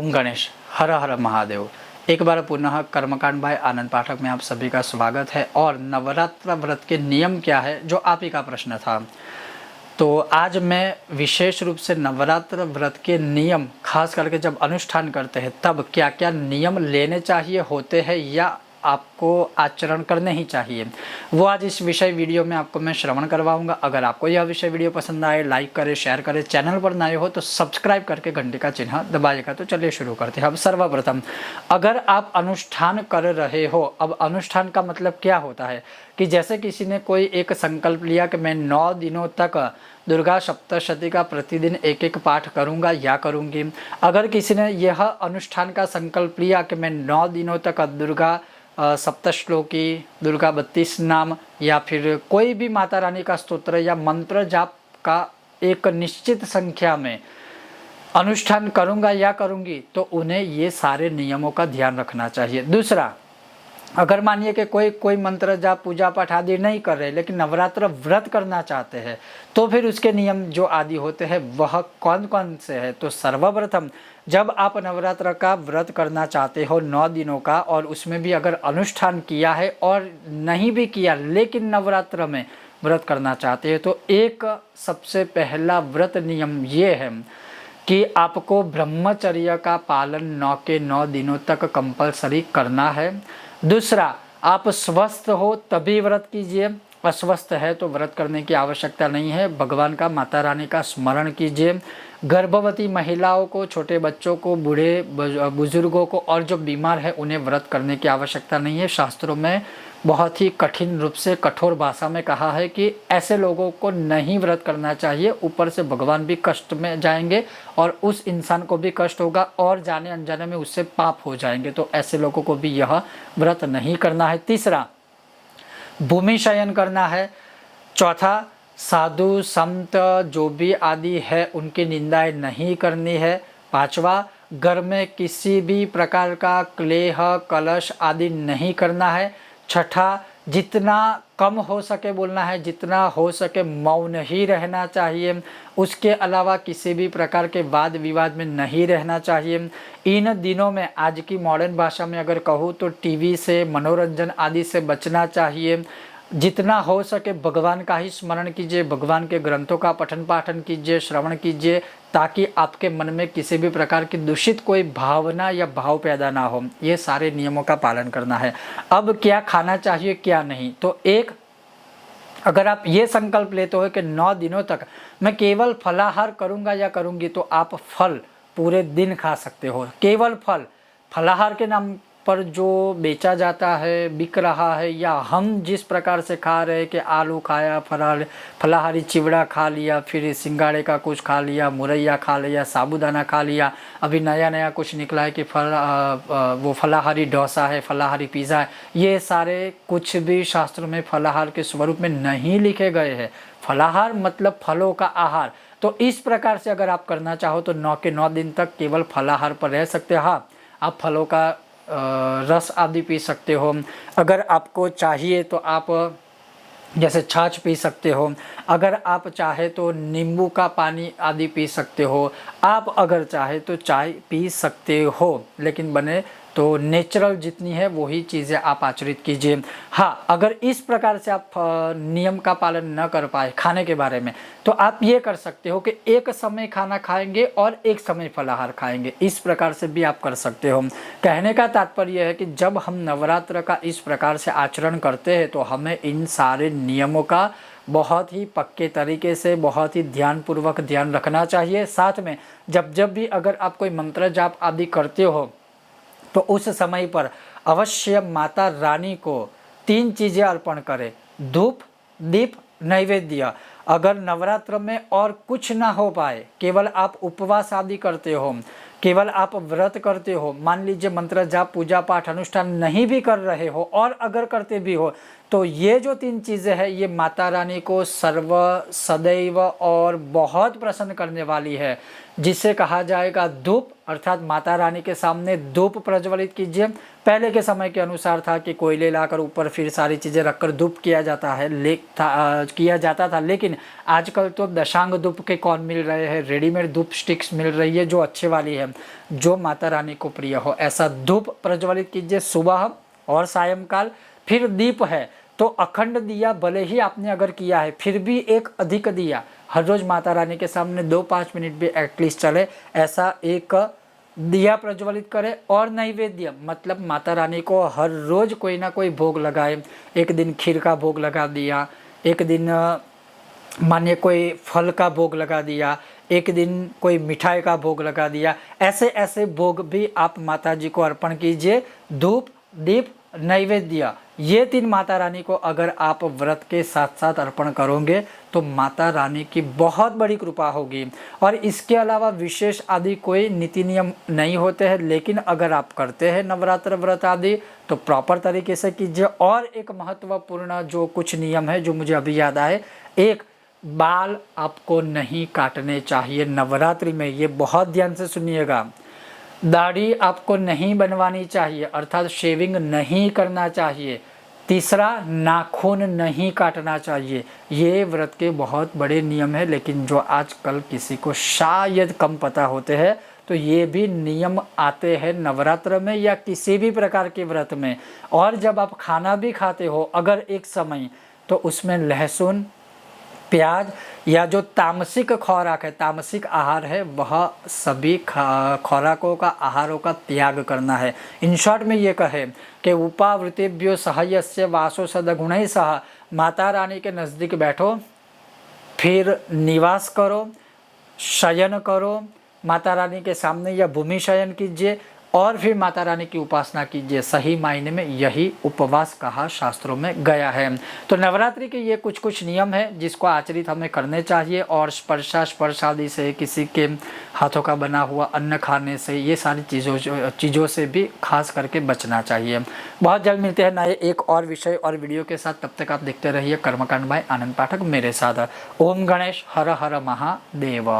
ओम गणेश हर हर महादेव। एक बार पुनः कर्मकांड बाय आनंद पाठक में आप सभी का स्वागत है। और नवरात्र व्रत के नियम क्या है, जो आप ही का प्रश्न था, तो आज मैं विशेष रूप से नवरात्र व्रत के नियम, खास करके जब अनुष्ठान करते हैं तब क्या क्या नियम लेने चाहिए होते हैं या आपको आचरण करने ही चाहिए, वो आज इस विषय वीडियो में आपको मैं श्रवण करवाऊंगा। अगर आपको यह विषय वीडियो पसंद आए, लाइक करें, शेयर करें, चैनल पर नए हो तो सब्सक्राइब करके घंटे का चिन्ह दबाइएगा। तो चलिए शुरू करते हैं। अब सर्वप्रथम, अगर आप अनुष्ठान कर रहे हो, अब अनुष्ठान का मतलब क्या होता है कि जैसे किसी ने कोई एक संकल्प लिया कि मैं 9 दिनों तक दुर्गा सप्तशती का प्रतिदिन एक एक पाठ करूंगा या करूंगी। अगर किसी ने यह अनुष्ठान का संकल्प लिया कि मैं 9 दिनों तक दुर्गा सप्तश्लोकी, दुर्गा 32 नाम या फिर कोई भी माता रानी का स्तोत्र या मंत्र जाप का एक निश्चित संख्या में अनुष्ठान करूंगा या करूंगी, तो उन्हें ये सारे नियमों का ध्यान रखना चाहिए। दूसरा, अगर मानिए कि कोई मंत्र जाप पूजा पाठ आदि नहीं कर रहे लेकिन नवरात्र व्रत करना चाहते हैं, तो फिर उसके नियम जो आदि होते हैं वह कौन कौन से हैं। तो सर्वप्रथम, जब आप नवरात्र का व्रत करना चाहते हो 9 दिनों का, और उसमें भी अगर अनुष्ठान किया है और नहीं भी किया लेकिन नवरात्र में व्रत करना चाहते हैं, तो एक सबसे पहला व्रत नियम ये है कि आपको ब्रह्मचर्य का पालन 9 के 9 दिनों तक कंपलसरी करना है। दूसरा, आप स्वस्थ हो तभी व्रत कीजिए, अस्वस्थ है तो व्रत करने की आवश्यकता नहीं है। भगवान का, माता रानी का स्मरण कीजिए। गर्भवती महिलाओं को, छोटे बच्चों को, बूढ़े बुजुर्गों को और जो बीमार है उन्हें व्रत करने की आवश्यकता नहीं है। शास्त्रों में बहुत ही कठिन रूप से, कठोर भाषा में कहा है कि ऐसे लोगों को नहीं व्रत करना चाहिए। ऊपर से भगवान भी कष्ट में जाएंगे और उस इंसान को भी कष्ट होगा और जाने अनजाने में उससे पाप हो जाएंगे, तो ऐसे लोगों को भी यह व्रत नहीं करना है। तीसरा, भूमि शयन करना है। चौथा, साधु संत जो भी आदि है उनकी निंदाएं नहीं करनी है। पांचवा, घर में किसी भी प्रकार का क्लेह, कलश आदि नहीं करना है। छठा, जितना कम हो सके बोलना है, जितना हो सके मौन ही रहना चाहिए। उसके अलावा किसी भी प्रकार के वाद विवाद में नहीं रहना चाहिए। इन दिनों में, आज की मॉडर्न भाषा में अगर कहूँ तो टीवी से, मनोरंजन आदि से बचना चाहिए। जितना हो सके भगवान का ही स्मरण कीजिए, भगवान के ग्रंथों का पठन पाठन कीजिए, श्रवण कीजिए, ताकि आपके मन में किसी भी प्रकार की दूषित कोई भावना या भाव पैदा ना हो। ये सारे नियमों का पालन करना है। अब क्या खाना चाहिए क्या नहीं, तो एक, अगर आप ये संकल्प लेते हो कि 9 दिनों तक मैं केवल फलाहार करूंगा या करूंगी, तो आप फल पूरे दिन खा सकते हो। केवल फल, फलाहार के नाम पर जो बेचा जाता है, बिक रहा है, या हम जिस प्रकार से खा रहे हैं कि आलू खाया, फलाहारी चिवड़ा खा लिया, फिर सिंगाड़े का कुछ खा लिया, मुरैया खा लिया, साबूदाना खा लिया, अभी नया नया कुछ निकला है कि वो फलाहारी डोसा है, फलाहारी पिज़्ज़ा है, ये सारे कुछ भी शास्त्रों में फलाहार के स्वरूप में नहीं लिखे गए हैं। फलाहार मतलब फलों का आहार। तो इस प्रकार से अगर आप करना चाहो तो 9 के 9 दिन तक केवल फलाहार पर रह सकते हो। हाँ, आप फलों का रस आदि पी सकते हो। अगर आपको चाहिए तो आप जैसे छाछ पी सकते हो। अगर आप चाहे तो नींबू का पानी आदि पी सकते हो। आप अगर चाहे तो चाय पी सकते हो, लेकिन बने तो नेचुरल जितनी है वही चीज़ें आप आचरित कीजिए। हाँ, अगर इस प्रकार से आप नियम का पालन न कर पाए खाने के बारे में, तो आप ये कर सकते हो कि एक समय खाना खाएंगे और एक समय फलाहार खाएंगे। इस प्रकार से भी आप कर सकते हो। कहने का तात्पर्य है कि जब हम नवरात्र का इस प्रकार से आचरण करते हैं तो हमें इन सारे नियमों का बहुत ही पक्के तरीके से, बहुत ही ध्यानपूर्वक ध्यान रखना चाहिए। साथ में जब भी अगर आप कोई मंत्र जाप आदि करते हो तो उस समय पर अवश्य माता रानी को 3 चीज़ें अर्पण करें: धूप, दीप, नैवेद्य। अगर नवरात्र में और कुछ ना हो पाए, केवल आप उपवास आदि करते हो, केवल आप व्रत करते हो, मान लीजिए मंत्र जाप पूजा पाठ अनुष्ठान नहीं भी कर रहे हो और अगर करते भी हो, तो ये जो 3 चीज़ें हैं ये माता रानी को सर्व सदैव और बहुत प्रसन्न करने वाली है, जिसे कहा जाएगा धूप, अर्थात माता रानी के सामने धूप प्रज्वलित कीजिए। पहले के समय के अनुसार था कि कोयले लाकर ऊपर फिर सारी चीज़ें रखकर धूप किया जाता था, लेकिन आजकल तो दशांग धूप के कौन मिल रहे हैं, रेडीमेड धूप स्टिक्स मिल रही है जो अच्छे वाली है, जो माता रानी को प्रिय हो ऐसा धूप प्रज्वलित कीजिए सुबह और सायंकाल। फिर दीप है तो अखंड दिया भले ही आपने अगर किया है फिर भी एक अधिक दिया हर रोज माता रानी के सामने 2-5 मिनट भी एटलीस्ट चले ऐसा एक दिया प्रज्वलित करें। और नैवेद्य मतलब माता रानी को हर रोज कोई ना कोई भोग लगाए। एक दिन खीर का भोग लगा दिया, एक दिन मानिए कोई फल का भोग लगा दिया, एक दिन कोई मिठाई का भोग लगा दिया। ऐसे ऐसे भोग भी आप माता जी को अर्पण कीजिए। धूप, दीप, नैवेद्य, ये 3 माता रानी को अगर आप व्रत के साथ साथ अर्पण करोगे तो माता रानी की बहुत बड़ी कृपा होगी। और इसके अलावा विशेष आदि कोई नीति नियम नहीं होते हैं, लेकिन अगर आप करते हैं नवरात्र व्रत आदि तो प्रॉपर तरीके से कीजिए। और एक महत्वपूर्ण जो कुछ नियम है जो मुझे अभी याद आए, एक बाल आपको नहीं काटने चाहिए नवरात्रि में, ये बहुत ध्यान से सुनिएगा। दाढ़ी आपको नहीं बनवानी चाहिए, अर्थात शेविंग नहीं करना चाहिए। तीसरा, नाखून नहीं काटना चाहिए। ये व्रत के बहुत बड़े नियम है, लेकिन जो आजकल किसी को शायद कम पता होते हैं, तो ये भी नियम आते हैं नवरात्र में या किसी भी प्रकार के व्रत में। और जब आप खाना भी खाते हो अगर एक समय, तो उसमें लहसुन, प्याज या जो तामसिक खुराक है, तामसिक आहार है, वह सभी खुराकों का आहारों का त्याग करना है। इन शॉर्ट में ये कहे कि उपावृत्तिभ्यो सहयस्य वासो सदगुणैः सह, माता रानी के नज़दीक बैठो, फिर निवास करो, शयन करो माता रानी के सामने या भूमि शयन कीजिए और फिर माता रानी की उपासना कीजिए। सही मायने में यही उपवास कहा शास्त्रों में गया है। तो नवरात्रि के ये कुछ नियम है जिसको आचरित हमें करने चाहिए। और स्पर्श आदि से, किसी के हाथों का बना हुआ अन्न खाने से, ये सारी चीज़ों से भी खास करके बचना चाहिए। बहुत जल्द मिलते हैं नए एक और विषय और वीडियो के साथ। तब तक आप देखते रहिए कर्मकांड बाय आनंद पाठक मेरे साथ। ओम गणेश, हर हर महादेव।